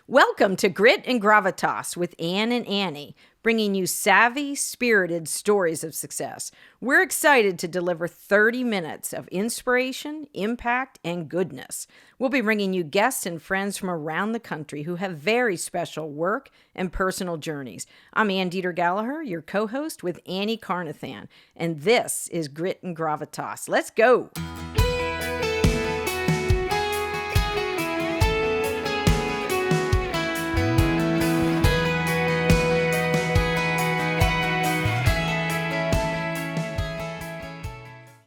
Welcome to Grit and Gravitas with Ann and Annie, bringing you savvy, spirited stories of success. We're excited to deliver 30 minutes of inspiration, impact, and goodness. We'll be bringing you guests and friends from around the country who have very special work and personal journeys. I'm Ann Deeter Gallaher, your co-host with Annie Carnathan, and this is Grit and Gravitas. Let's go!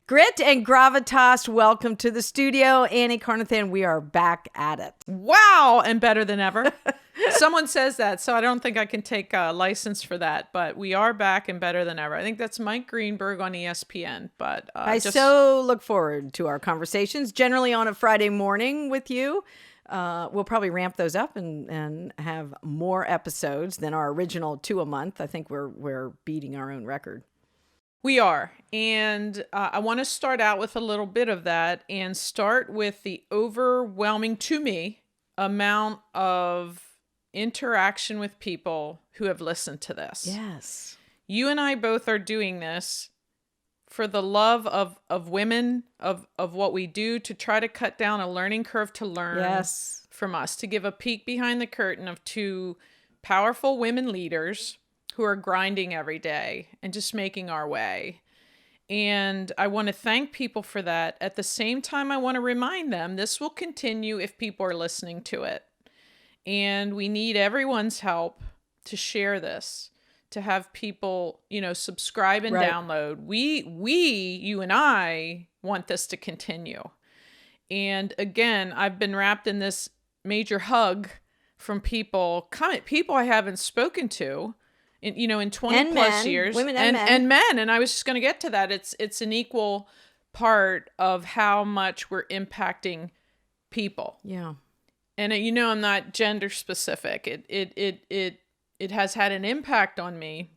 Grit and Gravitas, welcome to the studio. Annie Carnathan, we are back at it. Wow, and better than ever. Someone says that, so I don't think I can take a license for that, but we are back and better than ever. I think that's Mike Greenberg on ESPN, but I so look forward to our conversations, generally on a Friday morning with you. We'll probably ramp those up and have more episodes than our original 2 a month. I think we're beating our own record. We are, and I want to start out with a little bit of that and start with the overwhelming, to me, amount of interaction with people who have listened to this. Yes. You and I both are doing this for the love of women, of what we do, to try to cut down a learning curve to learn from us, to give a peek behind the curtain of 2 powerful women leaders who are grinding every day and just making our way. And I want to thank people for that. At the same time, I want to remind them this will continue if people are listening to it. And we need everyone's help to share this, to have people, subscribe and download. We, you and I want this to continue. And again, I've been wrapped in this major hug from people I haven't spoken to in 20 and plus men, years, women and men. And I was just going to get to that. It's an equal part of how much we're impacting people. Yeah. And I'm not gender specific. It has had an impact on me.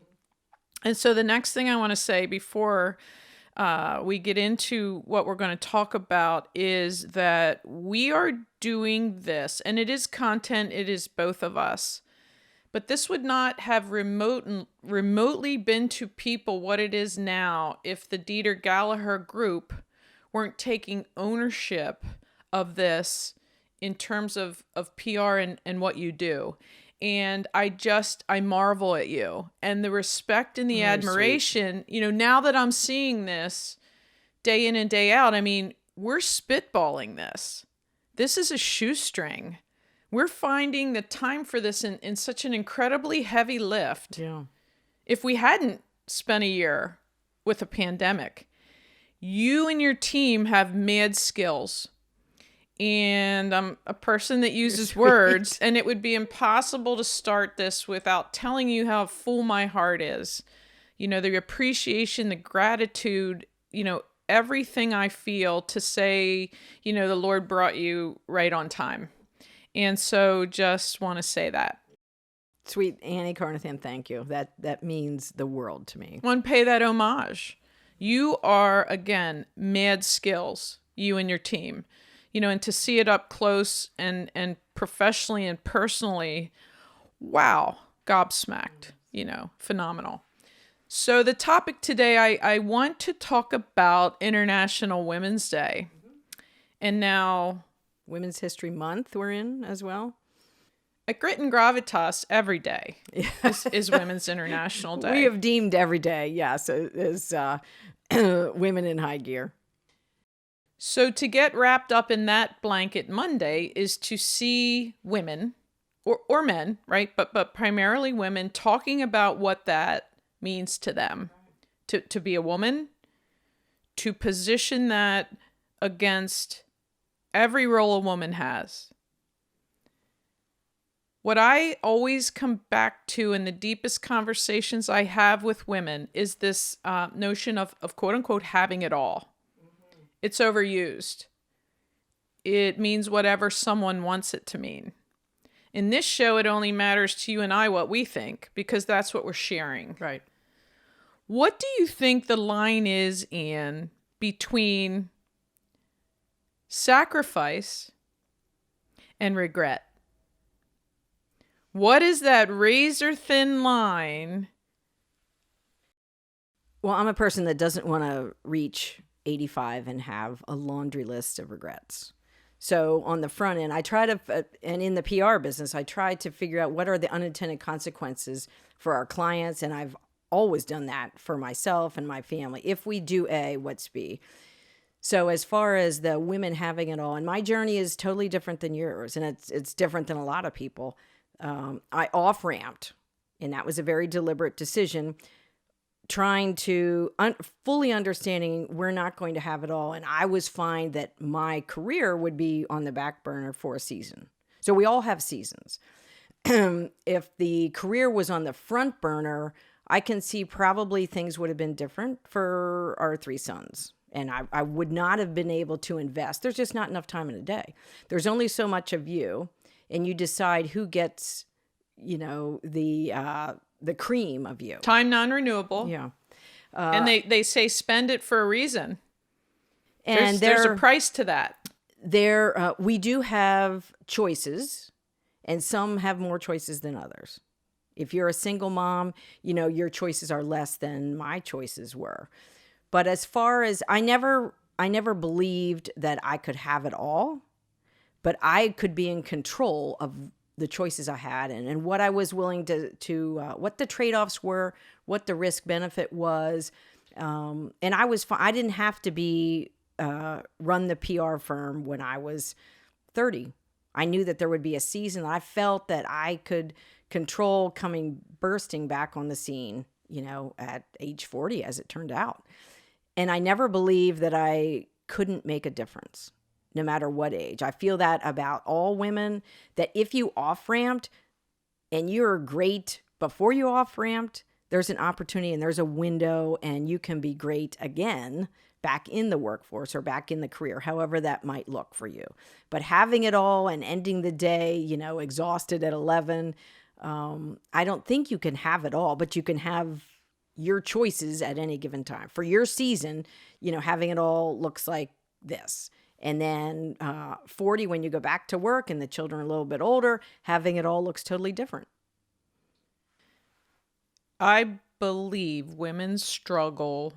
And so the next thing I want to say before we get into what we're going to talk about is that we are doing this, and it is content. It is both of us. But this would not have remotely been to people what it is now if the Deeter Gallaher group weren't taking ownership of this in terms of PR and what you do. And I marvel at you and the respect and the admiration, now that I'm seeing this day in and day out. I mean, we're spitballing this. This is a shoestring. We're finding the time for this in such an incredibly heavy lift. Yeah. If we hadn't spent a year with a pandemic, you and your team have mad skills. And I'm a person that uses words, and it would be impossible to start this without telling you how full my heart is. The appreciation, the gratitude, everything I feel to say, the Lord brought you right on time. And so just want to say that. Sweet Annie Carnathan, thank you. That means the world to me. I want to pay that homage. You are, again, mad skills, you and your team. And to see it up close and professionally and personally, wow, gobsmacked, phenomenal. So the topic today, I want to talk about International Women's Day. And now Women's History Month we're in as well. At Grit and Gravitas, every day is Women's International Day. We have deemed every day, yes, as women in high gear. So to get wrapped up in that blanket Monday is to see women or men, right? But primarily women talking about what that means to them. To be a woman, to position that against every role a woman has. What I always come back to in the deepest conversations I have with women is this notion of quote unquote having it all. Mm-hmm. It's overused. It means whatever someone wants it to mean. In this show, it only matters to you and I what we think, because that's what we're sharing. Right. What do you think the line is, Anne, between sacrifice and regret? What is that razor thin line? Well, I'm a person that doesn't want to reach 85 and have a laundry list of regrets. So on the front end, I try to, and in the PR business, I try to figure out what are the unintended consequences for our clients. And I've always done that for myself and my family. If we do A, what's B? So as far as the women having it all, and my journey is totally different than yours, and it's different than a lot of people. I off-ramped, and that was a very deliberate decision, trying to fully understanding we're not going to have it all. And I was fine that my career would be on the back burner for a season. So we all have seasons. If the career was on the front burner, I can see probably things would have been different for our three sons. And I would not have been able to invest. There's just not enough time in a day. There's only so much of you, and you decide who gets, the cream of you. Time non-renewable. Yeah. And they say spend it for a reason. And there's a price to that. We do have choices, and some have more choices than others. If you're a single mom, your choices are less than my choices were. But as far as I never believed that I could have it all, but I could be in control of the choices I had and what I was willing to what the trade-offs were, what the risk benefit was. And I was fine. I didn't have to be run the PR firm when I was 30. I knew that there would be a season. I felt that I could control bursting back on the scene, at age 40, as it turned out. And I never believed that I couldn't make a difference, no matter what age. I feel that about all women, that if you off-ramped and you're great before you off-ramped, there's an opportunity and there's a window and you can be great again back in the workforce or back in the career, however that might look for you. But having it all and ending the day, exhausted at 11, I don't think you can have it all, but you can have your choices at any given time. For your season, having it all looks like this. And then 40, when you go back to work and the children are a little bit older, having it all looks totally different. I believe women struggle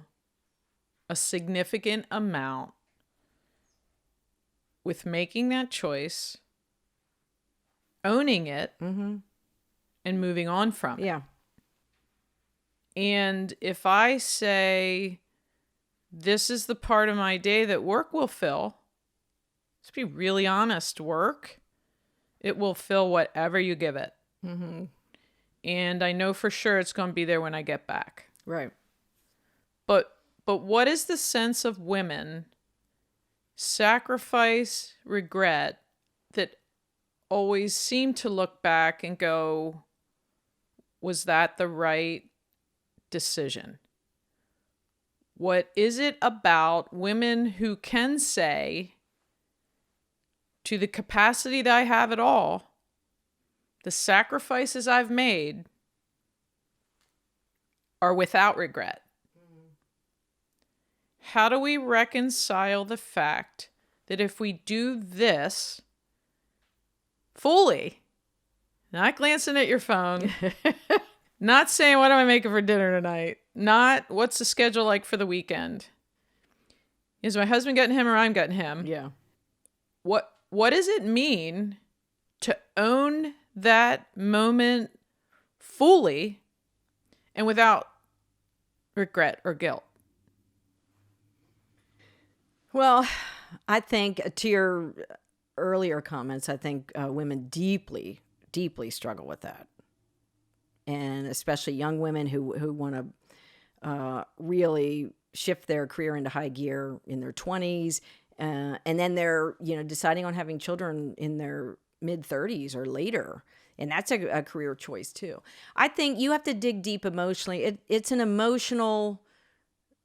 a significant amount with making that choice, owning it, and moving on from it. Yeah. And if I say, this is the part of my day that work will fill, let's be really honest, work, it will fill whatever you give it. Mm-hmm. And I know for sure it's going to be there when I get back. Right. But what is the sense of women sacrifice, regret, that always seem to look back and go, was that the right decision? What is it about women who can say, to the capacity that I have it all, the sacrifices I've made are without regret? How do we reconcile the fact that if we do this fully, not glancing at your phone, not saying, what am I making for dinner tonight? Not, what's the schedule like for the weekend? Is my husband getting him or I'm getting him? Yeah. What does it mean to own that moment fully and without regret or guilt? Well, I think to your earlier comments, I think women deeply, deeply struggle with that. And especially young women who want to really shift their career into high gear in their 20s. And then they're, deciding on having children in their mid-30s or later. And that's a career choice too. I think you have to dig deep emotionally. It's an emotional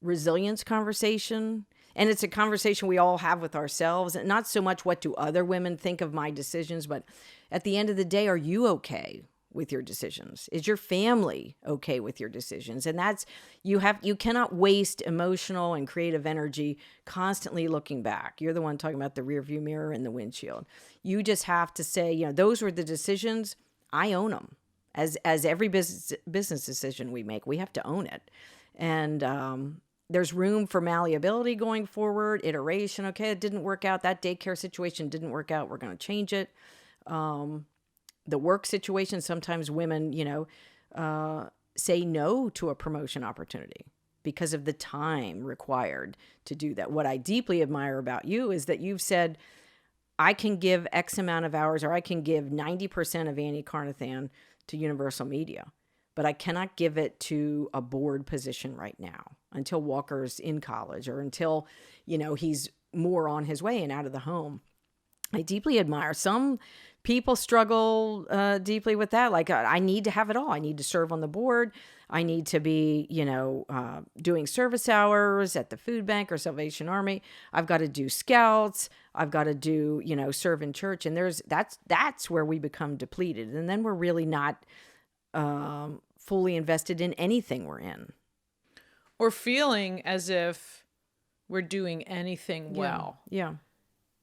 resilience conversation. And it's a conversation we all have with ourselves. And not so much what do other women think of my decisions, but at the end of the day, are you okay with your decisions? Is your family okay with your decisions? And that's, you cannot waste emotional and creative energy constantly looking back. You're the one talking about the rear view mirror and the windshield. You just have to say, those were the decisions. I own them. As every business decision we make, we have to own it. And there's room for malleability going forward, iteration. Okay, it didn't work out. That daycare situation didn't work out. We're going to change it. The work situation, sometimes women, say no to a promotion opportunity because of the time required to do that. What I deeply admire about you is that you've said, I can give X amount of hours, or I can give 90% of Annie Carnathan to Universal Media, but I cannot give it to a board position right now until Walker's in college, or until, he's more on his way and out of the home. I deeply admire. Some people struggle deeply with that. Like, I need to have it all. I need to serve on the board. I need to be, doing service hours at the food bank or Salvation Army. I've got to do scouts. I've got to do, serve in church. And that's where we become depleted. And then we're really not fully invested in anything we're in. Or feeling as if we're doing anything well. Yeah.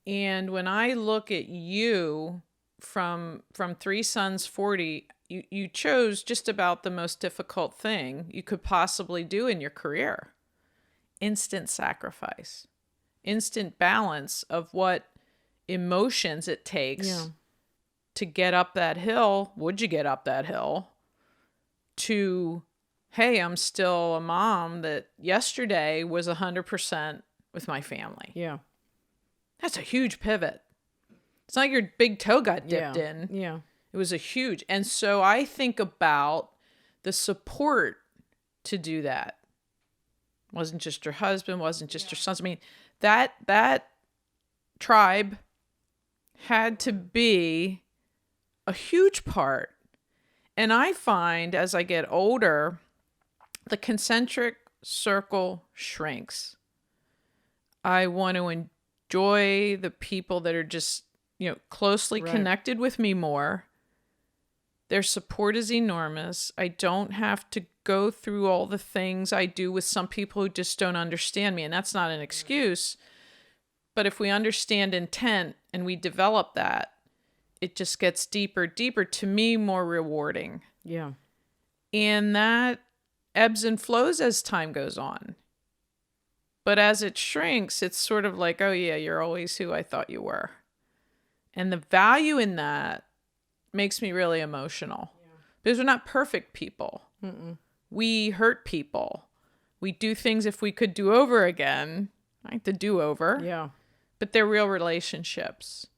And when I look at you from 3 Sons 40, you chose just about the most difficult thing you could possibly do in your career. Instant sacrifice, instant balance of what emotions it takes to get up that hill. Would you get up that hill? To, hey, I'm still a mom that yesterday was 100% with my family. Yeah. That's a huge pivot. It's not like your big toe got dipped in. Yeah. It was a huge. And so I think about the support to do that. It wasn't just your husband, wasn't just your sons. I mean, that tribe had to be a huge part. And I find as I get older, the concentric circle shrinks. I want to enjoy the people that are just, closely connected with me more. Their support is enormous. I don't have to go through all the things I do with some people who just don't understand me. And that's not an excuse. But if we understand intent and we develop that, it just gets deeper, to me, more rewarding. Yeah. And that ebbs and flows as time goes on. But as it shrinks, it's sort of like, oh yeah, you're always who I thought you were. And the value in that makes me really emotional. Yeah. Because we're not perfect people. Mm-mm. We hurt people. We do things if we could do over again, like the do-over. Yeah. But they're real relationships.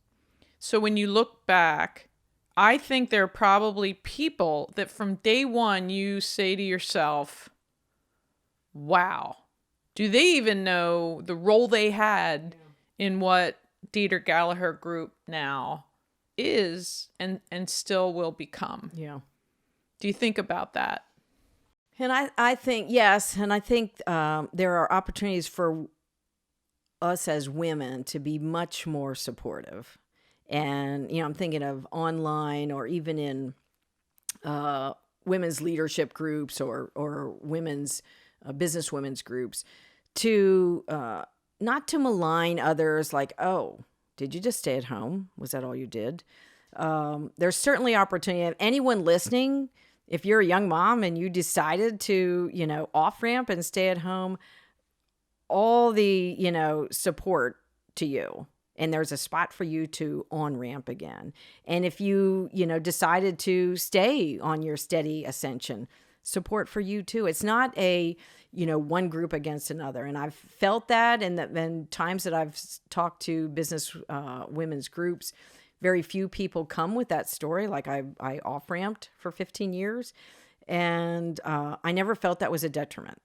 So when you look back, I think there are probably people that from day one you say to yourself, wow, do they even know the role they had in what Deeter Gallaher Group now is and still will become? Yeah. Do you think about that? And I think, yes. And I think there are opportunities for us as women to be much more supportive. And, I'm thinking of online or even in women's leadership groups or women's businesswomen's groups to not to malign others like, oh, did you just stay at home? Was that all you did? There's certainly opportunity. Anyone listening, if you're a young mom and you decided to, off-ramp and stay at home, all the, support to you. And there's a spot for you to on-ramp again. And if you, decided to stay on your steady ascension, support for you too. It's not a, one group against another. And I've felt that and times that I've talked to business women's groups, very few people come with that story. Like I off-ramped for 15 years and I never felt that was a detriment.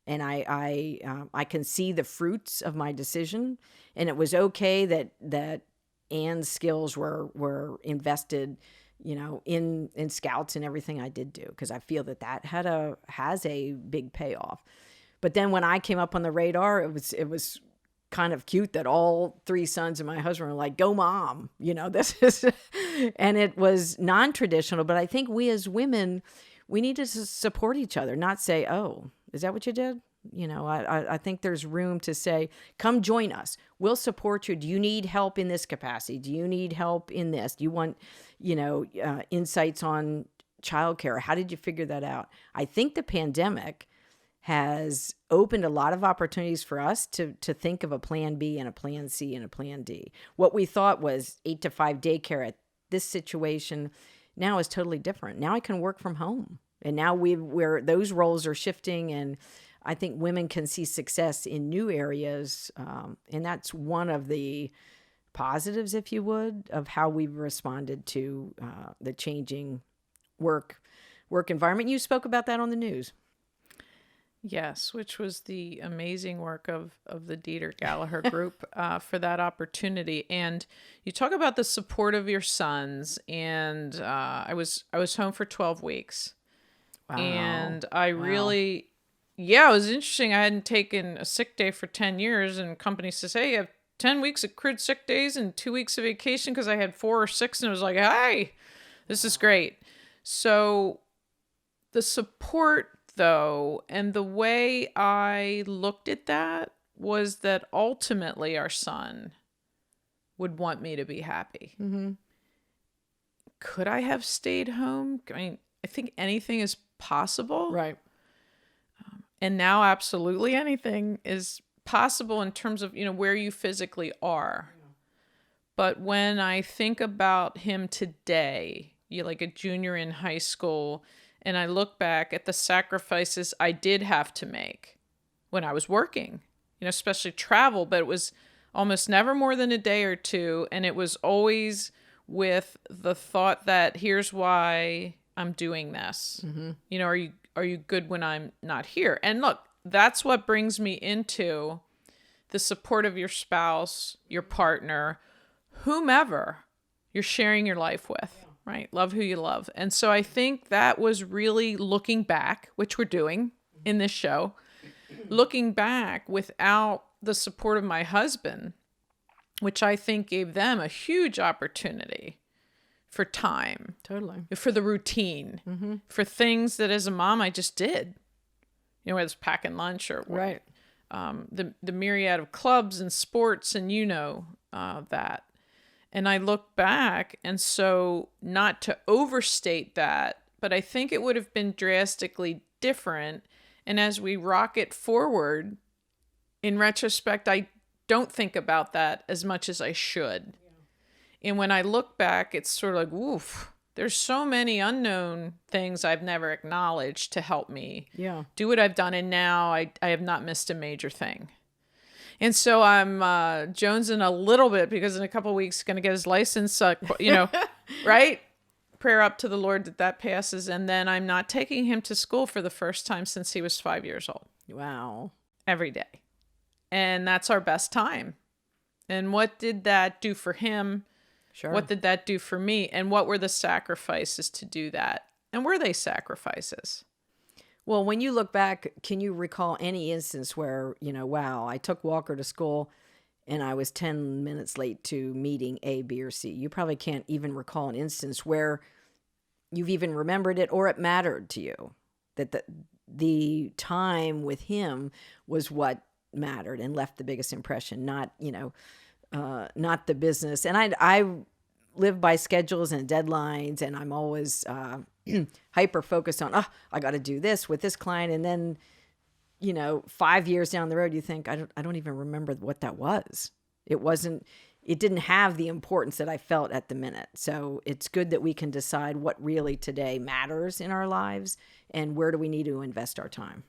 And I can see the fruits of my decision, and it was okay that Anne's skills were invested, in scouts and everything I did do, because I feel that has a big payoff. But then when I came up on the radar, it was kind of cute that all 3 sons and my husband were like, "Go, mom!" This is, and it was non-traditional. But I think we as women, we need to support each other, not say, "Oh, is that what you did? I think there's room to say, come join us. We'll support you. Do you need help in this capacity? Do you need help in this? Do you want, insights on childcare? How did you figure that out? I think the pandemic has opened a lot of opportunities for us to think of a plan B and a plan C and a plan D. What we thought was 8 to 5 daycare at this situation now is totally different. Now I can work from home. And now where those roles are shifting, and I think women can see success in new areas. And that's one of the positives, if you would, of how we've responded to the changing work environment. You spoke about that on the news. Yes, which was the amazing work of the Deeter Gallaher group for that opportunity. And you talk about the support of your sons. And I was home for 12 weeks. Wow. And I really, it was interesting. I hadn't taken a sick day for 10 years, and companies says, hey, you have 10 weeks accrued sick days and 2 weeks of vacation, because I had 4 or 6, and it was like, hey, this is great. So the support, though, and the way I looked at that was that ultimately our son would want me to be happy. Mm-hmm. Could I have stayed home? I mean, I think anything is possible. Right. And now absolutely anything is possible in terms of, where you physically are. Yeah. But when I think about him today, like a junior in high school, and I look back at the sacrifices I did have to make when I was working, especially travel, but it was almost never more than a day or two. And it was always with the thought that here's why I'm doing this. Mm-hmm. Are you good when I'm not here? And look, that's what brings me into the support of your spouse, your partner, whomever you're sharing your life with. Right? Love who you love. And so I think that was really looking back, which we're doing in this show, looking back without the support of my husband, which I think gave them a huge opportunity for time. Totally. For the routine, mm-hmm. for things that as a mom I just did. Whether it's packing lunch or right. The myriad of clubs and sports, and that. And I look back, and so not to overstate that, but I think it would have been drastically different. And as we rocket forward, in retrospect, I don't think about that as much as I should. Yeah. And when I look back, it's sort of like, oof, there's so many unknown things I've never acknowledged to help me do what I've done. And now I have not missed a major thing. And so I'm jonesing a little bit, because in a couple of weeks, going to get his license, right? Prayer up to the Lord that passes. And then I'm not taking him to school for the first time since he was 5 years old. Wow. Every day. And that's our best time. And what did that do for him? Sure. What did that do for me? And what were the sacrifices to do that? And were they sacrifices? Well, when you look back, can you recall any instance where, wow, I took Walker to school and I was 10 minutes late to meeting A, B, or C? You probably can't even recall an instance where you've even remembered it or it mattered to you, that the time with him was what mattered and left the biggest impression, not the business. And I live by schedules and deadlines, and I'm always hyper focused on, I got to do this with this client. And then, 5 years down the road, you think, I don't even remember what that was. It didn't have the importance that I felt at the minute. So it's good that we can decide what really today matters in our lives and where do we need to invest our time.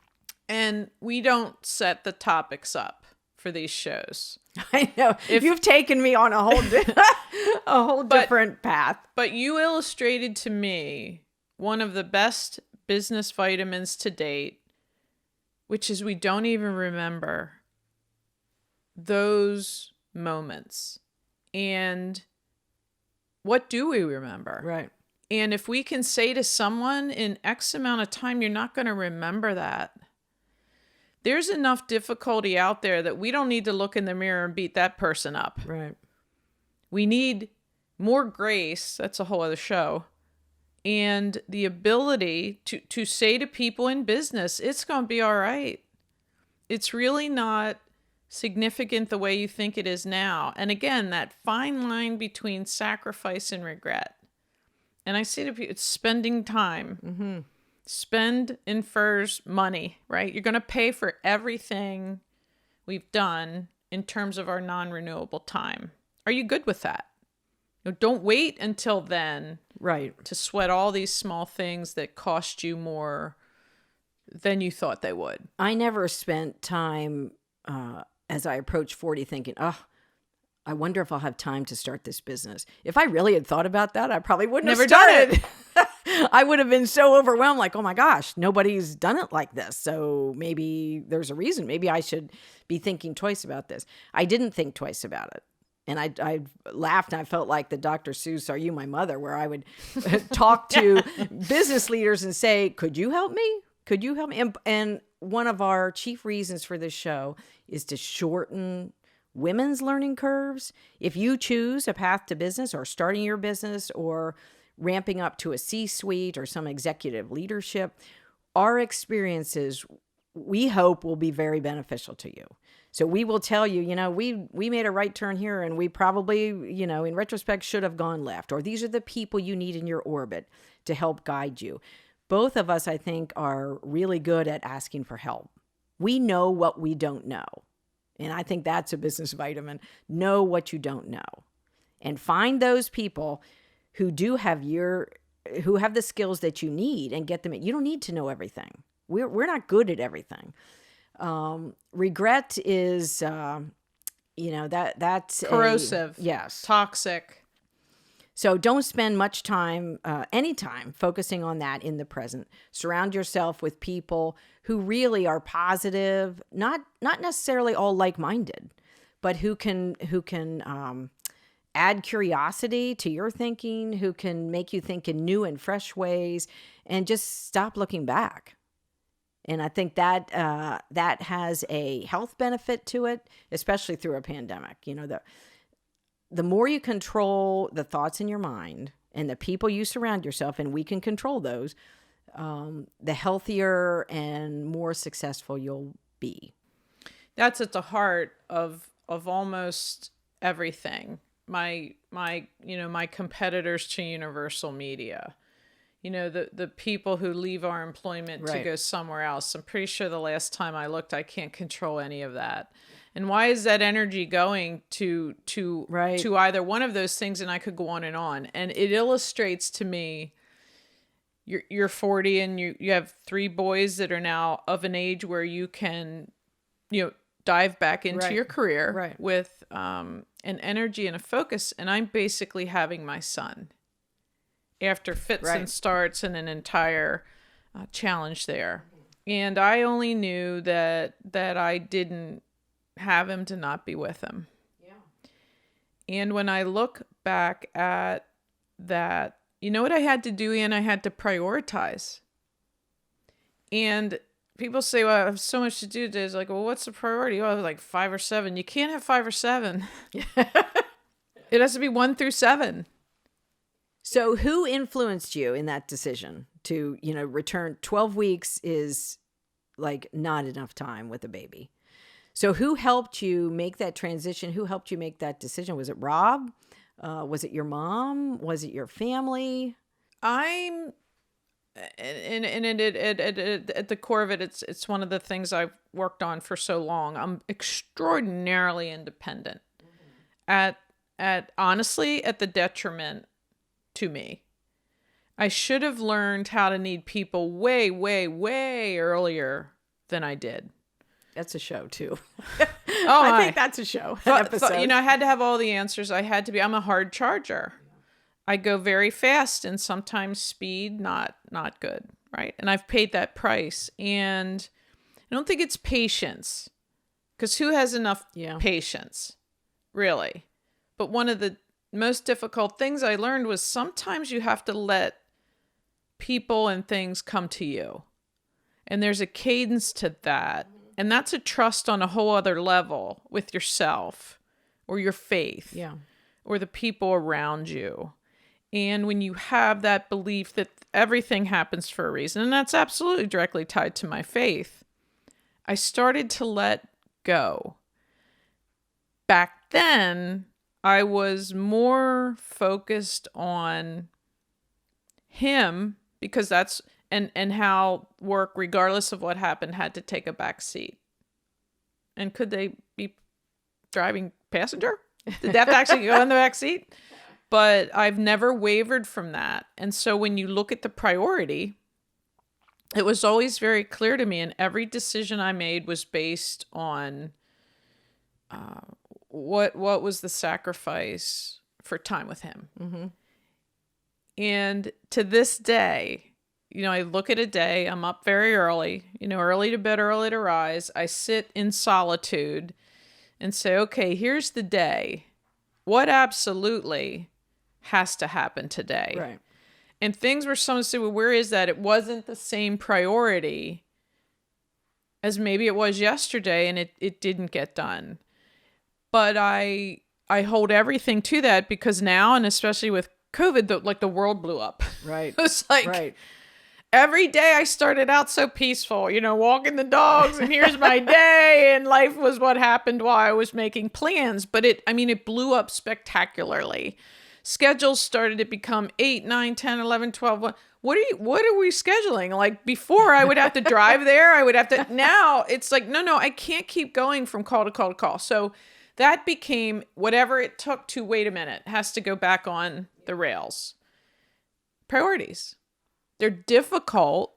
And we don't set the topics up for these shows. I know. You've taken me on a whole different path. But you illustrated to me one of the best business vitamins to date, which is we don't even remember those moments. And what do we remember? Right. And if we can say to someone in X amount of time, you're not going to remember that. There's enough difficulty out there that we don't need to look in the mirror and beat that person up. Right. We need more grace. That's a whole other show. And the ability to say to people in business, it's going to be all right. it's really not significant the way you think it is now. And again, that fine line between sacrifice and regret. And I say to people, it's spending time. Mm-hmm. Spend infers money, right? You're going to pay for everything we've done in terms of our non-renewable time. Are you good with that? Don't wait until then, right, to sweat all these small things that cost you more than you thought they would. I never spent time as I approached 40 thinking, I wonder if I'll have time to start this business. If I really had thought about that, I probably wouldn't have started. I would have been so overwhelmed, like, oh my gosh, nobody's done it like this. So maybe there's a reason. Maybe I should be thinking twice about this. I didn't think twice about it. And I laughed and I felt like the Dr. Seuss, Are You My Mother? Where I would talk to business leaders and say, could you help me? Could you help me? And one of our chief reasons for this show is to shorten women's learning curves. If you choose a path to business or starting your business or ramping up to a C-suite or some executive leadership, our experiences, we hope, will be very beneficial to you. So we will tell you, we made a right turn here and we probably, in retrospect should have gone left, or these are the people you need in your orbit to help guide you. Both of us, I think, are really good at asking for help. We know what we don't know. And I think that's a business vitamin. Know what you don't know. And find those people who have the skills that you need and get them. You don't need to know everything. We're not good at everything. Regret is, that's corrosive. Yes. Toxic. So don't spend much time, any time, focusing on that in the present. Surround yourself with people who really are positive, not necessarily all like-minded, but who can add curiosity to your thinking, who can make you think in new and fresh ways, and just stop looking back. And I think that that has a health benefit to it, especially through a pandemic. The more you control the thoughts in your mind and the people you surround yourself, and we can control those, the healthier and more successful you'll be. That's at the heart of almost everything. My competitors to Universal Media, the people who leave our employment to go somewhere else. I'm pretty sure the last time I looked, I can't control any of that. And why is that energy going to either one of those things? And I could go on. And it illustrates to me, you're 40 and you have 3 boys that are now of an age where you can, dive back into your career with an energy and a focus. And I'm basically having my son after fits and starts and an entire challenge there. And I only knew that I didn't have him to not be with him. Yeah. And when I look back at that, you know what I had to do, Ian? I had to prioritize. And people say, well, I have so much to do today. It's like, well, what's the priority? Oh, I was like 5 or 7. You can't have 5 or 7. It has to be 1 through 7. So who influenced you in that decision to, return? 12 weeks is like not enough time with a baby. So who helped you make that transition? Who helped you make that decision? Was it Rob? Was it your mom? Was it your family? At the core of it, it's one of the things I've worked on for so long. I'm extraordinarily independent. Honestly, at the detriment to me. I should have learned how to need people way, way, way earlier than I did. That's a show too. I think that's a show. Episode. I had to have all the answers. I'm a hard charger. I go very fast and sometimes speed, not good. Right. And I've paid that price. And I don't think it's patience, because who has enough patience, really? But one of the most difficult things I learned was sometimes you have to let people and things come to you. And there's a cadence to that. And that's a trust on a whole other level with yourself or your faith or the people around you. And when you have that belief that everything happens for a reason, and that's absolutely directly tied to my faith, I started to let go. Back then, I was more focused on him because that's and how work, regardless of what happened, had to take a back seat. And could they be driving passenger? Did they have to actually go in the back seat? But I've never wavered from that. And so when you look at the priority, it was always very clear to me, and every decision I made was based on what was the sacrifice for time with him. Mm-hmm. And to this day, I look at a day, I'm up very early, early to bed, early to rise. I sit in solitude and say, okay, here's the day. What absolutely has to happen today? Right. And things were someone say, well, where is that? It wasn't the same priority as maybe it was yesterday, and it didn't get done. But I hold everything to that because now, and especially with COVID, the world blew up. Right. It was like right. every day I started out so peaceful, walking the dogs, and here's my day, and life was what happened while I was making plans. But it blew up spectacularly. Schedules started to become 8, 9, 10, 11, 12. What are we scheduling? Like before I would have to drive there. I would have to, now it's like, no, I can't keep going from call to call to call. So that became whatever it took to wait a minute, has to go back on the rails. Priorities. They're difficult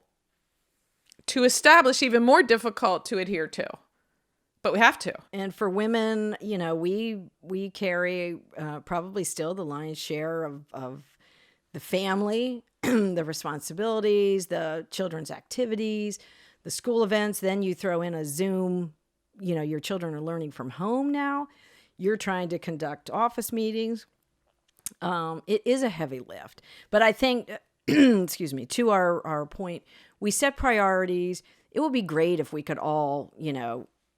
to establish, even more difficult to adhere to. But we have to. And for women, we carry probably still the lion's share of the family, the responsibilities, the children's activities, the school events. Then you throw in a Zoom, your children are learning from home now. You're trying to conduct office meetings. It is a heavy lift. But I think, excuse me, to our point, we set priorities. It would be great if we could all,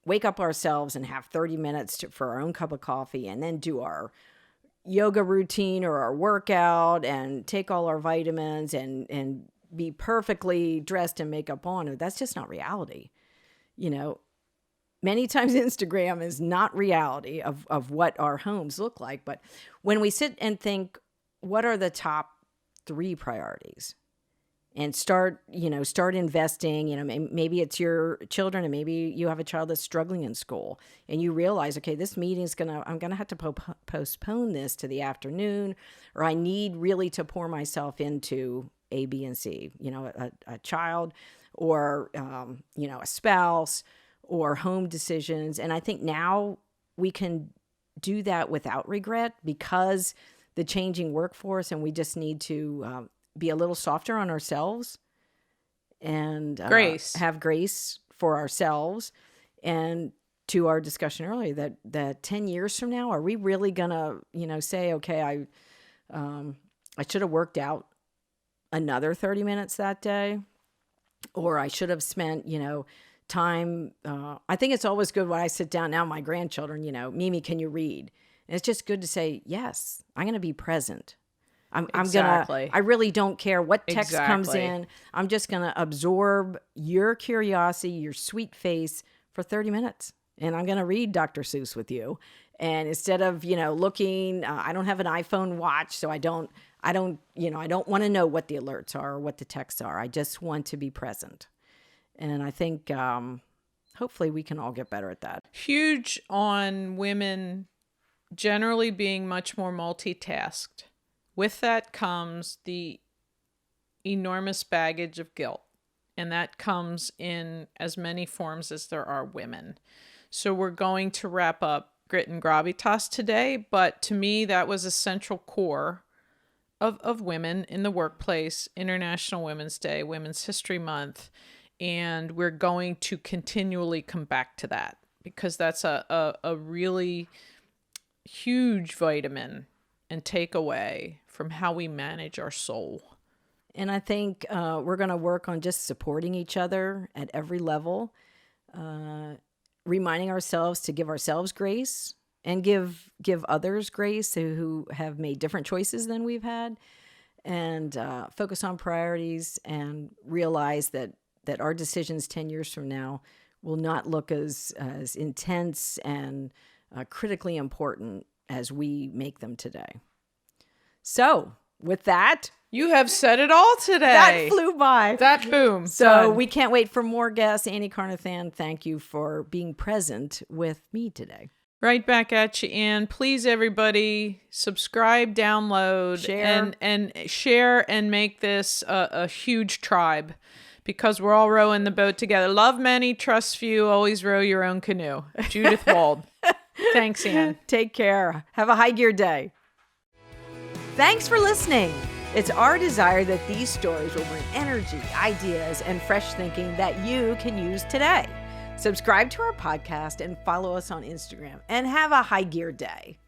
wake up ourselves and have 30 minutes for our own cup of coffee and then do our yoga routine or our workout and take all our vitamins and be perfectly dressed and makeup on. That's just not reality. Many times Instagram is not reality of what our homes look like. But when we sit and think, what are the top 3 priorities? And start investing, maybe it's your children and maybe you have a child that's struggling in school and you realize, okay, this meeting I'm going to have to postpone this to the afternoon, or I need really to pour myself into A, B, and C, a child or, a spouse or home decisions. And I think now we can do that without regret because the changing workforce, and we just need to, be a little softer on ourselves and have grace for ourselves. And to our discussion earlier, that 10 years from now, are we really gonna, say, okay, I should have worked out another 30 minutes that day, or I should have spent, time. I think it's always good when I sit down now, my grandchildren, Mimi, can you read? And it's just good to say, yes, I'm going to be present. I really don't care what text comes in. I'm just going to absorb your curiosity, your sweet face for 30 minutes. And I'm going to read Dr. Seuss with you. And instead of, looking, I don't have an iPhone watch, so I don't want to know what the alerts are or what the texts are. I just want to be present. And I think, hopefully we can all get better at that. Huge on women generally being much more multitasked. With that comes the enormous baggage of guilt, and that comes in as many forms as there are women. So we're going to wrap up Grit and Gravitas today, but to me that was a central core of women in the workplace, International Women's Day, Women's History Month, and we're going to continually come back to that because that's a really huge vitamin and takeaway from how we manage our soul. And I think we're going to work on just supporting each other at every level, reminding ourselves to give ourselves grace and give others grace who have made different choices than we've had, and focus on priorities and realize that our decisions 10 years from now will not look as intense and critically important as we make them today. So with that, you have said it all today. That flew by. That boom. So done. We can't wait for more guests. Annie Carnathan, thank you for being present with me today. Right back at you, Ann. Please, everybody, subscribe, download, share. and share and make this a huge tribe, because we're all rowing the boat together. Love many, trust few, always row your own canoe. Judith Wald. Thanks, Ann. Take care. Have a high gear day. Thanks for listening. It's our desire that these stories will bring energy, ideas, and fresh thinking that you can use today. Subscribe to our podcast and follow us on Instagram, and have a high gear day.